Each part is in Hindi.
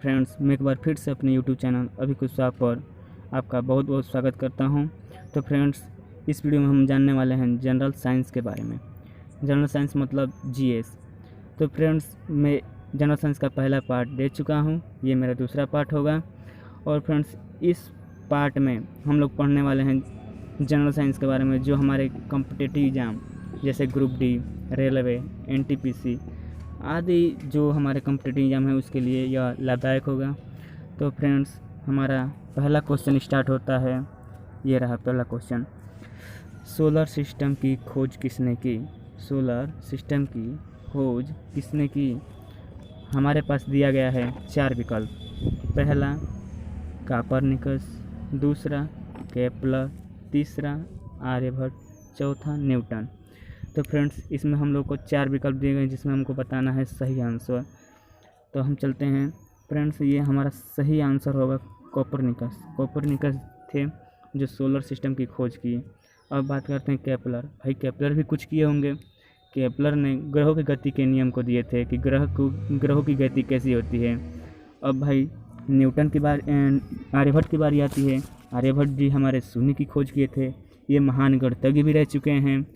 फ्रेंड्स, मैं एक बार फिर से अपने यूट्यूब चैनल अभी कुछ साफ पर आपका बहुत बहुत स्वागत करता हूं। तो फ्रेंड्स, इस वीडियो में हम जानने वाले हैं जनरल साइंस के बारे में। जनरल साइंस मतलब जीएस। तो फ्रेंड्स, मैं जनरल साइंस का पहला पार्ट दे चुका हूं, ये मेरा दूसरा पार्ट होगा। और फ्रेंड्स, इस पार्ट में हम लोग पढ़ने वाले हैं जनरल साइंस के बारे में, जो हमारे कॉम्पिटिटिव एग्ज़ाम जैसे ग्रुप डी, रेलवे, एनटीपीसी आदि जो हमारे कॉम्पिटिटिव एग्ज़ाम है उसके लिए यह लाभदायक होगा। तो फ्रेंड्स, हमारा पहला क्वेश्चन स्टार्ट होता है। ये रहा पहला क्वेश्चन। सोलर सिस्टम की खोज किसने की? सोलर सिस्टम की खोज किसने की? हमारे पास दिया गया है 4 विकल्प। पहला कोपरनिकस, दूसरा केपलर, तीसरा आर्यभट्ट, चौथा न्यूटन। तो फ्रेंड्स, इसमें हम लोग को 4 विकल्प दिए गए जिसमें हमको बताना है सही आंसर। तो हम चलते हैं फ्रेंड्स, ये हमारा सही आंसर होगा कोपरनिकस। कोपरनिकस थे जो सोलर सिस्टम की खोज की। अब बात करते हैं केपलर। भाई केपलर भी कुछ किए होंगे। केपलर ने ग्रहों की गति के नियम को दिए थे कि ग्रहों की गति कैसी होती है। अब भाई न्यूटन की बार आर्यभट्ट की बारी आती है। आर्यभट्ट जी हमारे शून्य की खोज किए थे। ये महान गणितज्ञ भी रह चुके हैं।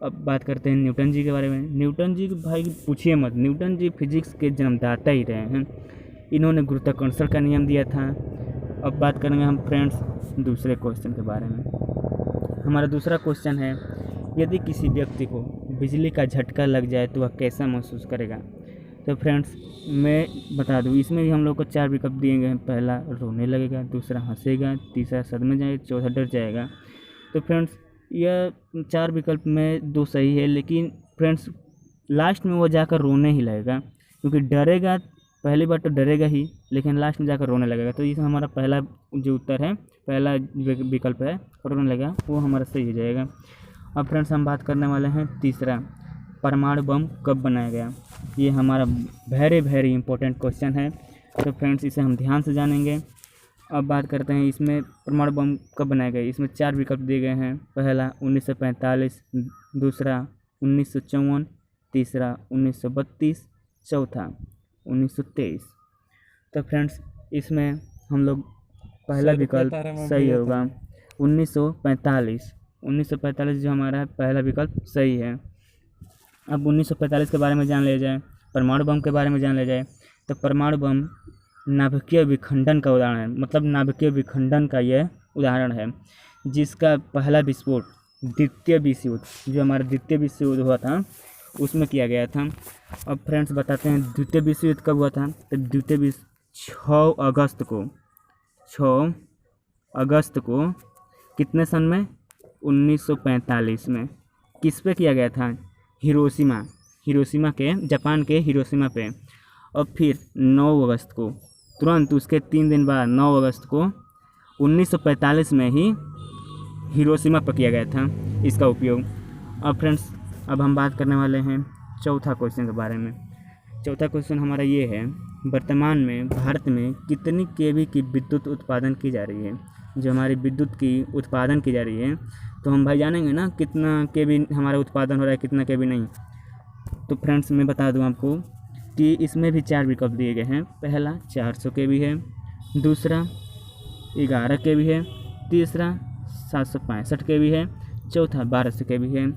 अब बात करते हैं न्यूटन जी के बारे में। न्यूटन जी भाई पूछिए मत, न्यूटन जी फिजिक्स के जन्मदाता ही रहे हैं। इन्होंने गुरुत्वाकर्षण का नियम दिया था। अब बात करेंगे हम फ्रेंड्स दूसरे क्वेश्चन के बारे में। हमारा दूसरा क्वेश्चन है, यदि किसी व्यक्ति को बिजली का झटका लग जाए तो वह कैसा महसूस करेगा? तो फ्रेंड्स, मैं बता दूं, इसमें भी हम लोग को 4 विकल्प दिए गए हैं। पहला रोने लगेगा, दूसरा हंसेगा, तीसरा सदमे जाएगा, चौथा डर जाएगा। तो फ्रेंड्स, यह 4 विकल्प में 2 सही है, लेकिन फ्रेंड्स लास्ट में वो जाकर रोने ही लगेगा, क्योंकि डरेगा पहली बार तो डरेगा ही, लेकिन लास्ट में जाकर रोने लगेगा। तो इसमें हमारा पहला जो उत्तर है, पहला विकल्प है रोने लगेगा, वो हमारा सही हो जाएगा। अब फ्रेंड्स, हम बात करने वाले हैं तीसरा, परमाणु बम कब बनाया गया? ये हमारा वेरी इंपॉर्टेंट क्वेश्चन है। तो फ्रेंड्स, इसे हम ध्यान से जानेंगे। अब बात करते हैं इसमें परमाणु बम कब बनाए गए। इसमें 4 विकल्प दिए गए हैं। पहला 1945, दूसरा 1954, तीसरा 1932, चौथा 1923। तो फ्रेंड्स, इसमें हम लोग पहला विकल्प सही होगा 1945। 1945 जो हमारा पहला विकल्प सही है। अब 1945 के बारे में जान लिया जाए, परमाणु बम के बारे में जान लिया जाए। तो परमाणु बम नाभिकीय विखंडन का उदाहरण है, मतलब नाभिकीय विखंडन का यह उदाहरण है, जिसका पहला विस्फोट द्वितीय विश्व युद्ध, जो हमारा द्वितीय विश्व युद्ध हुआ था, उसमें किया गया था। अब फ्रेंड्स बताते हैं द्वितीय विश्व युद्ध कब हुआ था। तो द्वितीय विश्व 6 अगस्त को कितने सन में? 1945 में। किस पे किया गया था? हिरोशिमा के, जापान के हिरोशिमा पे। और फिर 9 अगस्त को, तुरंत उसके 3 दिन बाद 9 अगस्त को 1945 में ही हिरोशिमा पर किया गया था इसका उपयोग। अब फ्रेंड्स, अब हम बात करने वाले हैं चौथा क्वेश्चन के बारे में। चौथा क्वेश्चन हमारा ये है, वर्तमान में भारत में कितनी केवी की विद्युत उत्पादन की जा रही है? जो हमारी विद्युत की उत्पादन की जा रही है, तो हम भाई जानेंगे ना कितना केवी हमारा उत्पादन हो रहा है, कितना केवी नहीं। तो फ्रेंड्स, मैं बता दूं आपको कि इसमें भी 4 विकल्प दिए गए हैं। पहला 400 केवी है, दूसरा 11 केवी है, तीसरा 765 केवी है, चौथा 1200 केवी है।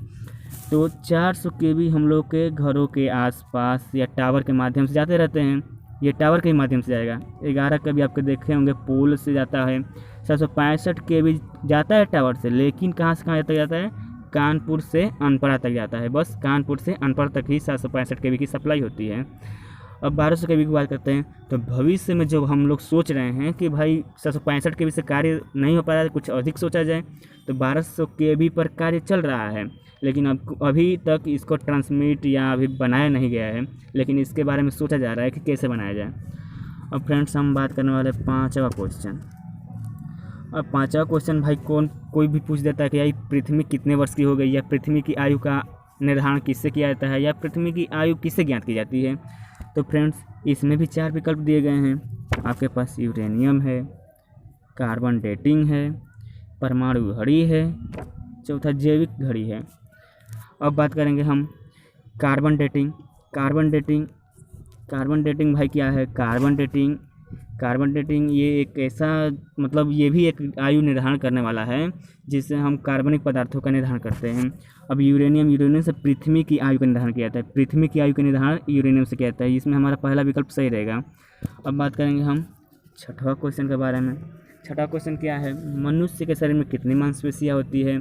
तो 400 केवी हम लोग के घरों के आसपास या टावर के माध्यम से जाते रहते हैं, ये टावर के माध्यम से जाएगा। 11 केवी आपके देखे होंगे पोल से जाता है। 765 केवी जाता है टावर से, लेकिन कहाँ से कहाँ तक जाता है? कानपुर से अनपरा तक जाता है। बस कानपुर से अनपरा तक ही 765 केवी की सप्लाई होती है। अब 1200 केवी की बात करते हैं। तो भविष्य में जो हम लोग सोच रहे हैं कि भाई 765 केवी से कार्य नहीं हो पा रहा है, कुछ अधिक सोचा जाए, तो 1200 केवी पर कार्य चल रहा है, लेकिन अभी तक इसको ट्रांसमिट या अभी बनाया नहीं गया है, लेकिन इसके बारे में सोचा जा रहा है कि कैसे बनाया जाए। अब फ्रेंड्स, हम बात करने वाले 5वां क्वेश्चन। अब 5वां क्वेश्चन भाई कोई भी पूछ देता है कि यार पृथ्वी कितने वर्ष की हो गई, या पृथ्वी की आयु का निर्धारण किससे किया जाता है, या पृथ्वी की आयु किससे ज्ञात की जाती है? तो फ्रेंड्स, इसमें भी 4 विकल्प दिए गए हैं। आपके पास यूरेनियम है, कार्बन डेटिंग है, परमाणु घड़ी है, चौथा जैविक घड़ी है। अब बात करेंगे हम कार्बन डेटिंग। कार्बन डेटिंग भाई क्या है? कार्बन डेटिंग कार्बन डेटिंग ये एक ऐसा मतलब ये भी एक आयु निर्धारण करने वाला है जिससे हम कार्बनिक पदार्थों का निर्धारण करते हैं। अब यूरेनियम से पृथ्वी की आयु का निर्धारण किया जाता है। पृथ्वी की आयु का निर्धारण यूरेनियम से किया जाता है। इसमें हमारा पहला विकल्प सही रहेगा। अब बात करेंगे हम छठवां क्वेश्चन के बारे में। छठा क्वेश्चन क्या है, मनुष्य के शरीर में कितनी मांसपेशियाँ होती है।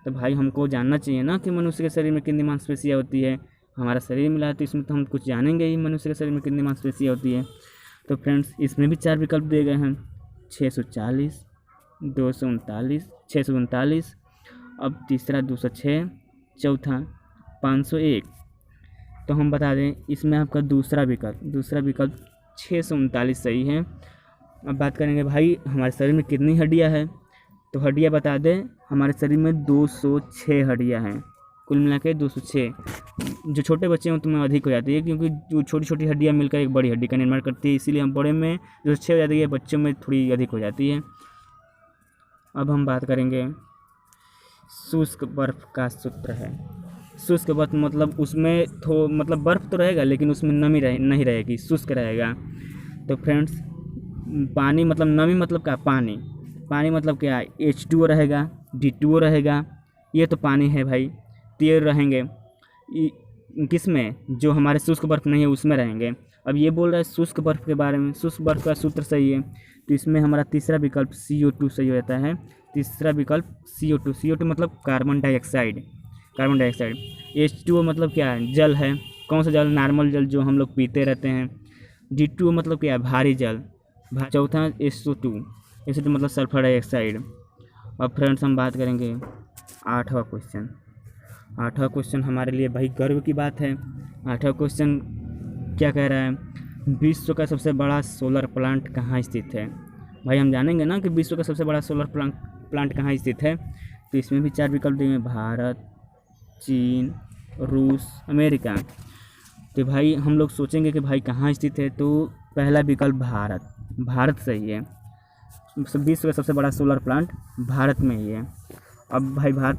तो भाई हमको जानना चाहिए ना कि मनुष्य के शरीर में कितनी मांसपेशियाँ होती है। हमारा शरीर मिला है तो इसमें तो हम कुछ जानेंगे ही, मनुष्य के शरीर में कितनी मांसपेशियाँ होती है। तो फ्रेंड्स इसमें भी 4 विकल्प दिए गए हैं, 640, 239, 639, अब तीसरा 206, चौथा 501। तो हम बता दें इसमें आपका दूसरा विकल्प 639 सही है। अब बात करेंगे भाई हमारे शरीर में कितनी हड्डियां हैं। तो हड्डियां बता दें, हमारे शरीर में 206 हड्डियां हैं, कुल मिला के 206। जो छोटे बच्चे हैं उनमें अधिक हो जाती है, क्योंकि जो छोटी छोटी हड्डियां मिलकर एक बड़ी हड्डी का निर्माण करती है, इसीलिए हम बड़े में 206 हो जाती है, बच्चों में थोड़ी अधिक हो जाती है। अब हम बात करेंगे शुष्क बर्फ़ का सूत्र है। शुष्क बर्फ़ मतलब उसमें मतलब बर्फ़ तो रहेगा लेकिन उसमें नमी नहीं रहेगी, शुष्क रहेगा। तो फ्रेंड्स पानी मतलब नमी मतलब क्या, पानी मतलब क्या, H2O रहेगा, D2O रहेगा, ये तो पानी है भाई। तेल रहेंगे किस में, जो हमारे शुष्क बर्फ़ नहीं है उसमें रहेंगे। अब ये बोल रहा है शुष्क बर्फ़ के बारे में, शुष्क बर्फ़ का सूत्र सही है, तो इसमें हमारा तीसरा विकल्प CO2 सही हो जाता है। तीसरा विकल्प CO2 मतलब कार्बन डाइऑक्साइड। H2O मतलब क्या है, जल है। कौन सा जल, नॉर्मल जल जो हम लोग पीते रहते हैं। D2O मतलब क्या है, भारी जल। चौथा SO2 मतलब सल्फर डाइऑक्साइड। अब फ्रेंड्स हम बात करेंगे आठवां क्वेश्चन हमारे लिए भाई गर्व की बात है। आठवां क्वेश्चन क्या कह रहा है, विश्व का सबसे बड़ा सोलर प्लांट कहाँ स्थित है। भाई हम जानेंगे ना कि विश्व का सबसे बड़ा सोलर प्लांट कहाँ स्थित है। तो इसमें भी 4 विकल्प दिए हैं, भारत, चीन, रूस, अमेरिका। तो भाई हम लोग सोचेंगे कि भाई कहाँ स्थित है, तो पहला विकल्प भारत सही है। विश्व का सबसे बड़ा सोलर प्लांट भारत में ही है। अब भाई भारत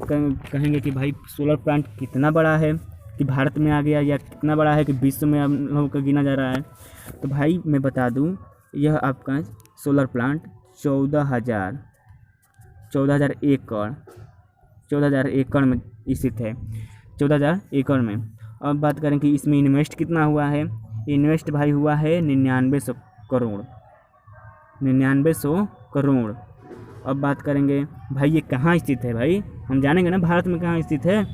कहेंगे कि भाई सोलर प्लांट कितना बड़ा है कि भारत में आ गया, या कितना बड़ा है कि विश्व में हम लोगों का गिना जा रहा है। तो भाई मैं बता दूं, यह आपका सोलर प्लांट 14,000 एकड़ में स्थित है, 14,000 एकड़ में। अब बात करें कि इसमें इन्वेस्ट कितना हुआ है। इन्वेस्ट भाई हुआ है 9900 करोड़। अब बात करेंगे भाई ये कहाँ स्थित है, भाई हम जानेंगे ना भारत में कहाँ स्थित है।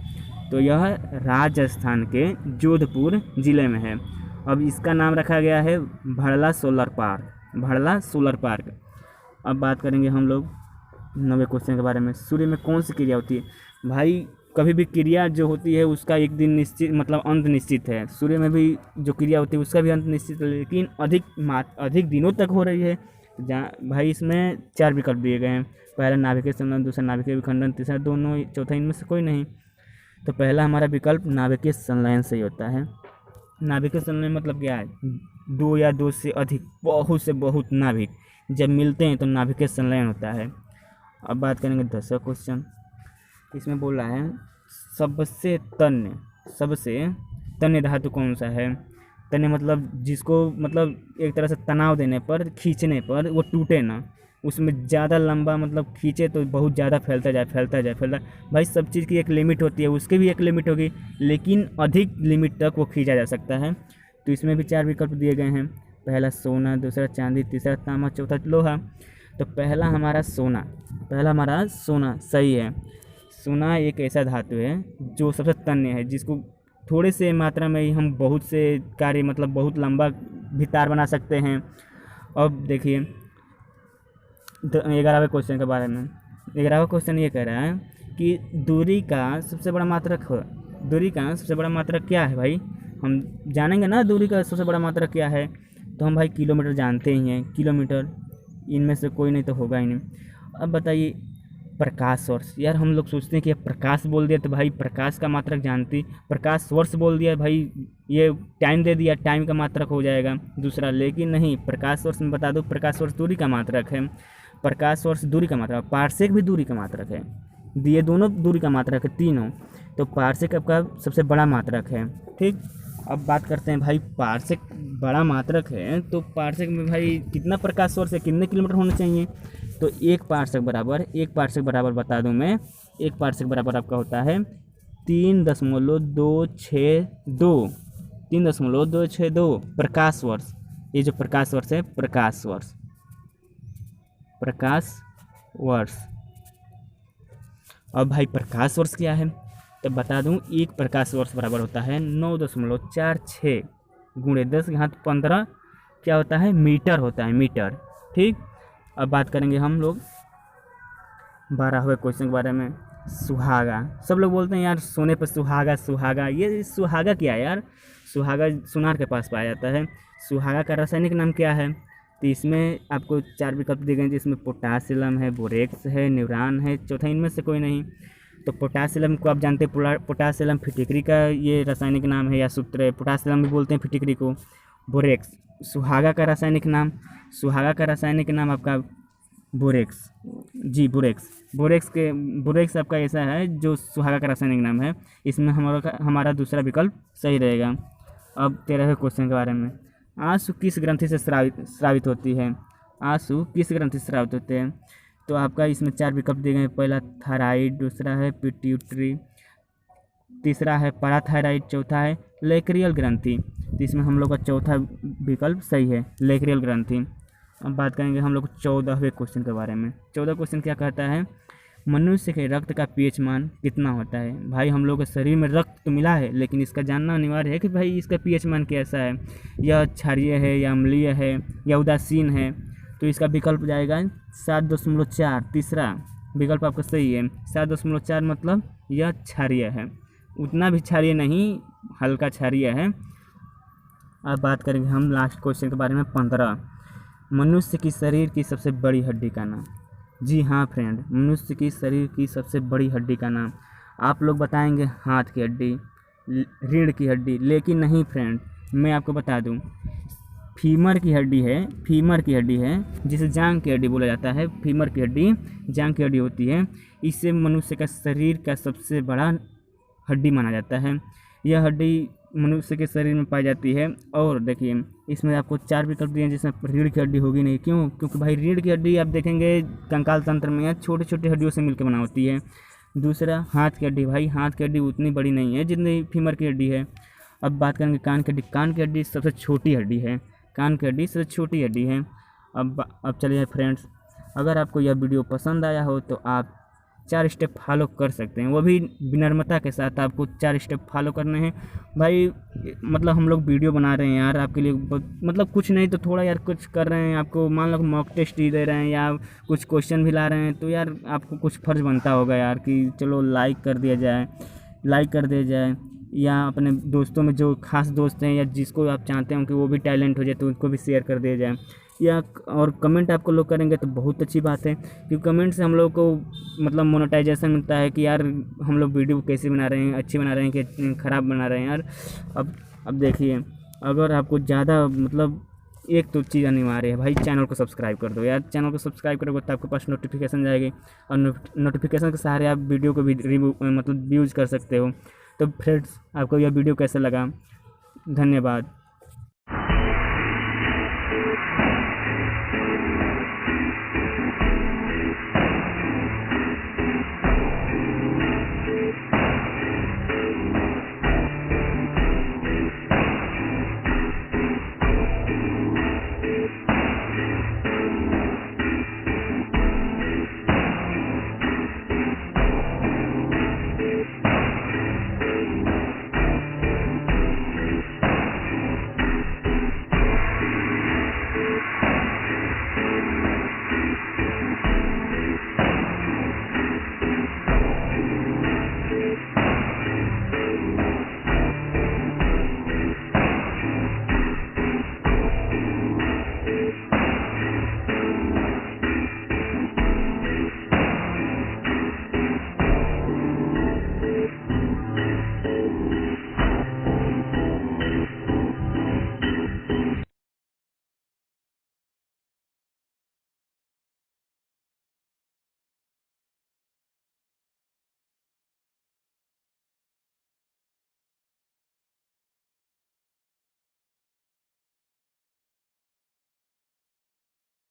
तो यह राजस्थान के जोधपुर ज़िले में है। अब इसका नाम रखा गया है भड़ला सोलर पार्क। अब बात करेंगे हम लोग 9वें क्वेश्चन के बारे में। सूर्य में कौन सी क्रिया होती है। भाई कभी भी क्रिया जो होती है उसका एक दिन निश्चित मतलब अंत निश्चित है। सूर्य में भी जो क्रिया होती है उसका भी अंत निश्चित है, लेकिन अधिक दिनों तक हो रही है। भाई इसमें 4 विकल्प दिए गए हैं, पहला नाभिकीय संलयन, दूसरा नाभिकीय विखंडन, तीसरा दोनों, चौथा इनमें से कोई नहीं। तो पहला हमारा विकल्प नाभिकीय संलयन सही होता है। नाभिकीय संलयन मतलब क्या है, 2 या 2 से अधिक, बहुत से बहुत नाभिक जब मिलते हैं तो नाभिकीय संलयन होता है। अब बात करेंगे 10वां क्वेश्चन। इसमें बोल रहा है सबसे तन्य धातु कौन सा है। तन्य मतलब जिसको मतलब एक तरह से तनाव देने पर, खींचने पर वो टूटे ना, उसमें ज़्यादा लंबा मतलब खींचे तो बहुत ज़्यादा फैलता जाए। भाई सब चीज़ की एक लिमिट होती है, उसकी भी एक लिमिट होगी, लेकिन अधिक लिमिट तक वो खींचा जा सकता है। तो इसमें भी 4 विकल्प दिए गए हैं, पहला सोना, दूसरा चांदी, तीसरा तांबा, चौथा लोहा। तो पहला हमारा सोना सही है। सोना एक ऐसा धातु है जो सबसे तन्य है, जिसको थोड़े से मात्रा में ही हम बहुत से कार्य मतलब बहुत लंबा भी तार बना सकते हैं। अब देखिए 11वें क्वेश्चन के बारे में। 11वां क्वेश्चन ये कह रहा है कि दूरी का सबसे बड़ा मात्रक क्या है। भाई हम जानेंगे ना दूरी का सबसे बड़ा मात्रक क्या है। तो हम भाई किलोमीटर जानते ही हैं, किलोमीटर, इनमें से कोई नहीं तो होगा ही नहीं। अब बताइए प्रकाश वर्ष। यार हम लोग सोचते हैं कि प्रकाश बोल दिया तो भाई प्रकाश का मात्रक जानती, प्रकाश वर्ष बोल दिया भाई ये टाइम दे दिया, टाइम का मात्रक हो जाएगा दूसरा, लेकिन नहीं, प्रकाश वर्ष में बता दो, प्रकाश वर्ष दूरी का मात्रक है। प्रकाश वर्ष दूरी का मात्रक, पारसेक भी दूरी का मात्रक है, ये दोनों दूरी का मात्रक है तीनों। तो पारसेक आपका सबसे बड़ा मात्रक है, ठीक। अब बात करते हैं भाई, पार्सेक बड़ा मात्रक है तो पार्सेक में भाई कितना प्रकाश वर्ष है, कितने किलोमीटर होना चाहिए। तो एक पार्सेक बराबर बता दूं मैं, एक पार्सेक बराबर आपका होता है 3.262 3.262 प्रकाश वर्ष। ये जो प्रकाश वर्ष है, प्रकाश वर्ष। अब भाई प्रकाश वर्ष क्या है, तो बता दूं, एक प्रकाश वर्ष बराबर होता है 9.46 गुणे 10⁻15 क्या होता है, मीटर होता है, मीटर। ठीक। अब बात करेंगे हम लोग 12वें क्वेश्चन के बारे में। सुहागा, सब लोग बोलते हैं यार सोने पर सुहागा, ये सुहागा क्या है यार। सुहागा सुनार के पास पाया जाता है। सुहागा का रासायनिक नाम क्या है, तो इसमें आपको 4 विकल्प दिए गए, जिसमें पोटासिलम है, बोरेक्स है, न्यूरान है, चौथा इनमें से कोई नहीं। तो पोटासिलम को आप जानते हैं, पोटासिलम फिटिकरी का ये रासायनिक नाम है या सूत्र है, पोटासिलम भी बोलते हैं फिटिकरी को। बोरेक्स, सुहागा का रासायनिक नाम आपका बोरेक्स, जी बोरेक्स। बोरेक्स आपका ऐसा है जो सुहागा का रासायनिक नाम है, इसमें हमारा दूसरा विकल्प सही रहेगा। अब 13वें क्वेश्चन के बारे में। आंसू किस ग्रंथि से स्रावित होती है, तो आपका इसमें 4 विकल्प दिए गए। पहला थायराइड, दूसरा है पिट्यूटरी, तीसरा है पैराथायराइड, चौथा है लेक्रियल ग्रंथि। तो इसमें हम लोग का चौथा विकल्प सही है, लेक्रियल ग्रंथि। अब बात करेंगे हम लोग 14वें क्वेश्चन के बारे में। 14 क्वेश्चन क्या कहता है, मनुष्य के रक्त का पीएच मान कितना होता है। भाई हम लोग के शरीर में रक्त तो मिला है, लेकिन इसका जानना अनिवार्य है कि भाई इसका पीएच मान कैसा है, यह क्षारीय है या अम्लीय है या उदासीन है। तो इसका विकल्प जाएगा 7.4। तीसरा विकल्प आपका सही है, 7.4 मतलब यह क्षारीय है, उतना भी क्षारीय नहीं, हल्का क्षारीय है। अब बात करेंगे हम लास्ट क्वेश्चन के बारे में 15। मनुष्य की शरीर की सबसे बड़ी हड्डी का नाम। जी हाँ फ्रेंड, मनुष्य की शरीर की सबसे बड़ी हड्डी का नाम आप लोग बताएंगे हाथ की हड्डी, रीढ़ की हड्डी, लेकिन नहीं फ्रेंड, मैं आपको बता दूं, फीमर की हड्डी है, जिसे जांघ की हड्डी बोला जाता है। फीमर की हड्डी जांघ की हड्डी होती है, इससे मनुष्य का शरीर का सबसे बड़ा हड्डी माना जाता है। यह हड्डी मनुष्य के शरीर में पाई जाती है। और देखिए इसमें आपको 4 विकल्प दिए हैं, जिसमें रीढ़ की हड्डी होगी नहीं, क्यों, क्योंकि भाई रीढ़ की हड्डी आप देखेंगे कंकाल तंत्र में या छोटे छोटे हड्डियों से मिलकर बना होती है। दूसरा हाथ की हड्डी, भाई हाथ की हड्डी उतनी बड़ी नहीं है जितनी फीमर की हड्डी है। अब बात करेंगे कान की हड्डी सबसे छोटी हड्डी है, अब चलिए फ्रेंड्स, अगर आपको यह वीडियो पसंद आया हो तो आप 4 स्टेप फॉलो कर सकते हैं, वो भी विनम्रता के साथ आपको 4 स्टेप फॉलो करने हैं। भाई मतलब हम लोग वीडियो बना रहे हैं यार आपके लिए, मतलब कुछ नहीं तो थोड़ा यार कुछ कर रहे हैं, आपको मान लो मॉक टेस्ट ही दे रहे हैं या कुछ क्वेश्चन भी ला रहे हैं, तो यार आपको कुछ फ़र्ज़ बनता होगा यार कि चलो लाइक कर दिया जाए, या अपने दोस्तों में जो खास दोस्त हैं या जिसको आप चाहते हो कि वो भी टैलेंट हो जाए तो उनको भी शेयर कर दिया जाए। या और कमेंट आपको लोग करेंगे तो बहुत अच्छी बात है, क्योंकि कमेंट से हम लोग को मतलब मोनेटाइजेशन मिलता है कि यार हम लोग वीडियो कैसे बना रहे हैं, अच्छी बना रहे हैं कि ख़राब बना रहे हैं यार। अब देखिए, अगर आपको ज़्यादा मतलब एक तो चीज़ अनिवार्य है भाई, चैनल को सब्सक्राइब कर दो यार। चैनल को सब्सक्राइब करोगे तो आपके पास नोटिफिकेशन जाएगी, और नोटिफिकेशन के सहारे आप वीडियो को भी व्यूज़ कर सकते हो। तो फ्रेंड्स, आपको यह वीडियो कैसा लगा, धन्यवाद।